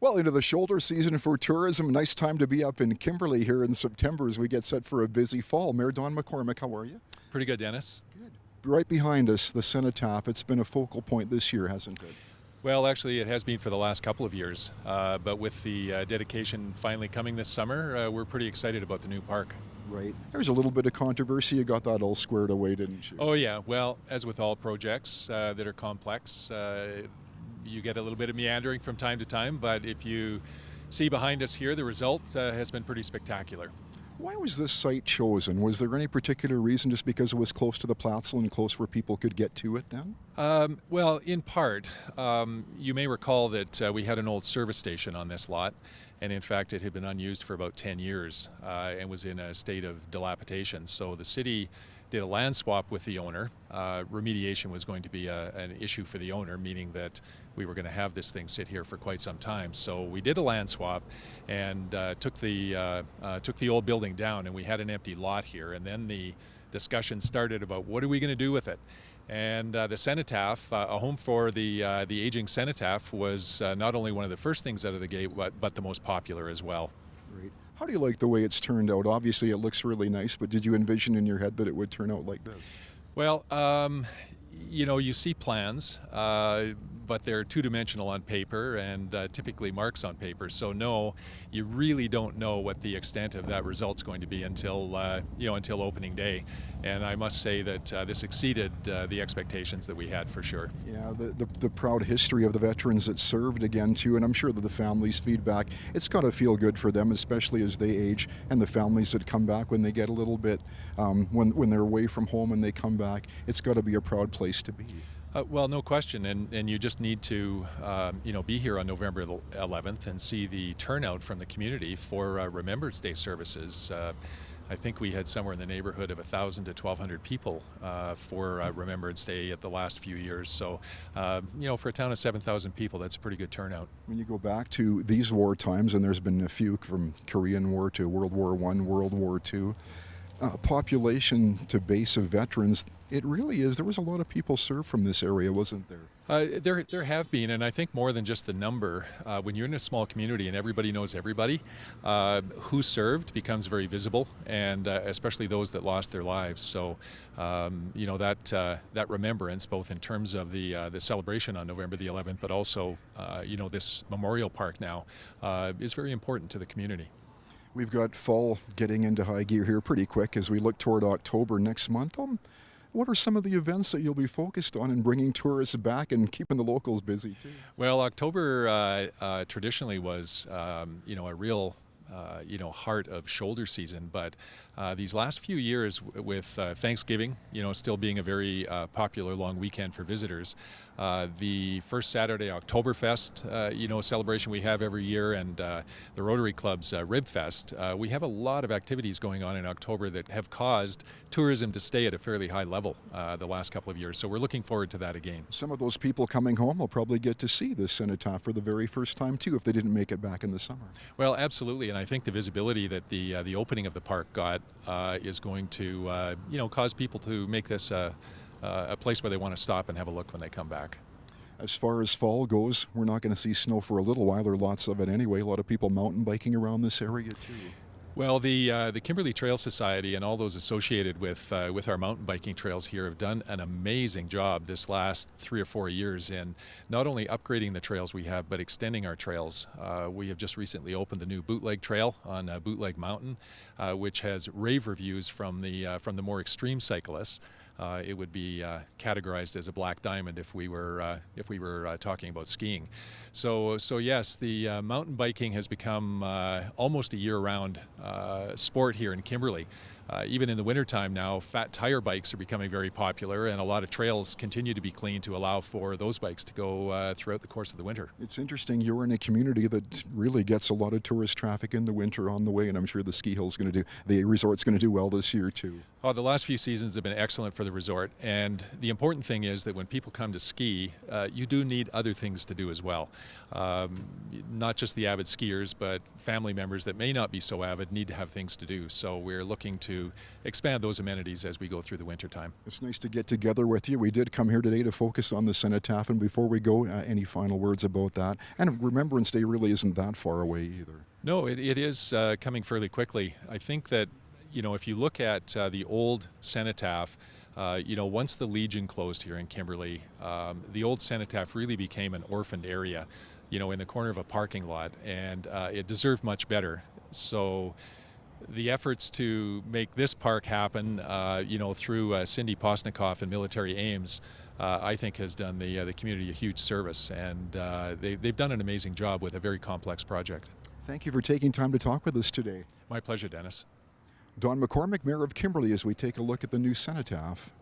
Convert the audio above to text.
Well, into the shoulder season for tourism. Nice time to be up in Kimberley here in September as we get set for a busy fall. Mayor Don McCormick, how are you? Pretty good, Dennis. Good. Right behind us, the Cenotaph. It's been a focal point this year, hasn't it? Well, actually, it has been for the last couple of years, but with the dedication finally coming this summer, we're pretty excited about the new park. Right. There's a little bit of controversy. You got that all squared away, didn't you? Oh yeah, well, as with all projects that are complex, you get a little bit of meandering from time to time, but if you see behind us here, the result has been pretty spectacular. Why was this site chosen? Was there any particular reason, just because it was close to the Platzel and close where people could get to it then? Well, in part, you may recall that we had an old service station on this lot, and in fact it had been unused for about 10 years and was in a state of dilapidation. So the city did a land swap with the owner. Remediation was going to be an issue for the owner, meaning that we were going to have this thing sit here for quite some time. So we did a land swap and took the old building down, and we had an empty lot here. And then the discussion started about what are we going to do with it. And the Cenotaph, a home for the aging Cenotaph, was not only one of the first things out of the gate, but the most popular as well. Great. How do you like the way it's turned out? Obviously, it looks really nice, but did you envision in your head that it would turn out like this? Well, you know, you see plans, but they're two-dimensional on paper and typically marks on paper. So no, you really don't know what the extent of that result's going to be until until opening day. And I must say that this exceeded the expectations that we had for sure. Yeah, the proud history of the veterans that served again too, and I'm sure that the families' feedback, it's got to feel good for them, especially as they age, and the families that come back when they get a little bit, when they're away from home and they come back. It's got to be a proud place to be. Well, no question, and you just need to be here on November 11th and see the turnout from the community for Remembrance Day services. I think we had somewhere in the neighborhood of 1,000 to 1,200 people for Remembrance Day at the last few years. So, for a town of 7,000 people, that's a pretty good turnout. When you go back to these war times, and there's been a few from Korean War to World War I, World War II, population to base of veterans, it really is. There was a lot of people served from this area, wasn't there? There have been, and I think more than just the number. When you're in a small community and everybody knows everybody, who served becomes very visible, and especially those that lost their lives. So, that remembrance, both in terms of the celebration on November the 11th, but also, this memorial park now, is very important to the community. We've got fall getting into high gear here pretty quick as we look toward October next month. What are some of the events that you'll be focused on in bringing tourists back and keeping the locals busy too? Well, October traditionally was, a real heart of shoulder season, but these last few years with Thanksgiving, still being a very popular long weekend for visitors, the first Saturday Oktoberfest, celebration we have every year, and the Rotary Club's Rib Fest, we have a lot of activities going on in October that have caused tourism to stay at a fairly high level the last couple of years. So we're looking forward to that again. Some of those people coming home will probably get to see the Cenotaph for the very first time too, if they didn't make it back in the summer. Well, absolutely, and I think the visibility that the opening of the park got is going to cause people to make this a place where they want to stop and have a look when they come back. As far as fall goes, we're not going to see snow for a little while. There are lots of it anyway. A lot of people mountain biking around this area too. Well, the Kimberley Trail Society and all those associated with our mountain biking trails here have done an amazing job this last 3 or 4 years in not only upgrading the trails we have, but extending our trails. We have just recently opened the new Bootleg Trail on Bootleg Mountain, which has rave reviews from the more extreme cyclists. It would be categorized as a black diamond if we were talking about skiing. So yes, the mountain biking has become almost a year-round sport here in Kimberley. Even in the wintertime now, fat tire bikes are becoming very popular, and a lot of trails continue to be cleaned to allow for those bikes to go throughout the course of the winter. It's interesting, you're in a community that really gets a lot of tourist traffic in the winter on the way, and I'm sure the resort's going to do well this year too. Oh, the last few seasons have been excellent for the resort, and the important thing is that when people come to ski, you do need other things to do as well. Not just the avid skiers, but family members that may not be so avid need to have things to do. So we're looking to to expand those amenities as we go through the winter time. It's nice to get together with you. We did come here today to focus on the Cenotaph, and before we go, any final words about that? And Remembrance Day really isn't that far away either. No, it is coming fairly quickly. I think that, if you look at the old Cenotaph, once the Legion closed here in Kimberley, the old Cenotaph really became an orphaned area, in the corner of a parking lot, and it deserved much better. So the efforts to make this park happen, through Cindy Postnikoff and Military Ames, I think has done the community a huge service, and they've done an amazing job with a very complex project. Thank you for taking time to talk with us today. My pleasure, Dennis. Don McCormick, Mayor of Kimberley, as we take a look at the new Cenotaph.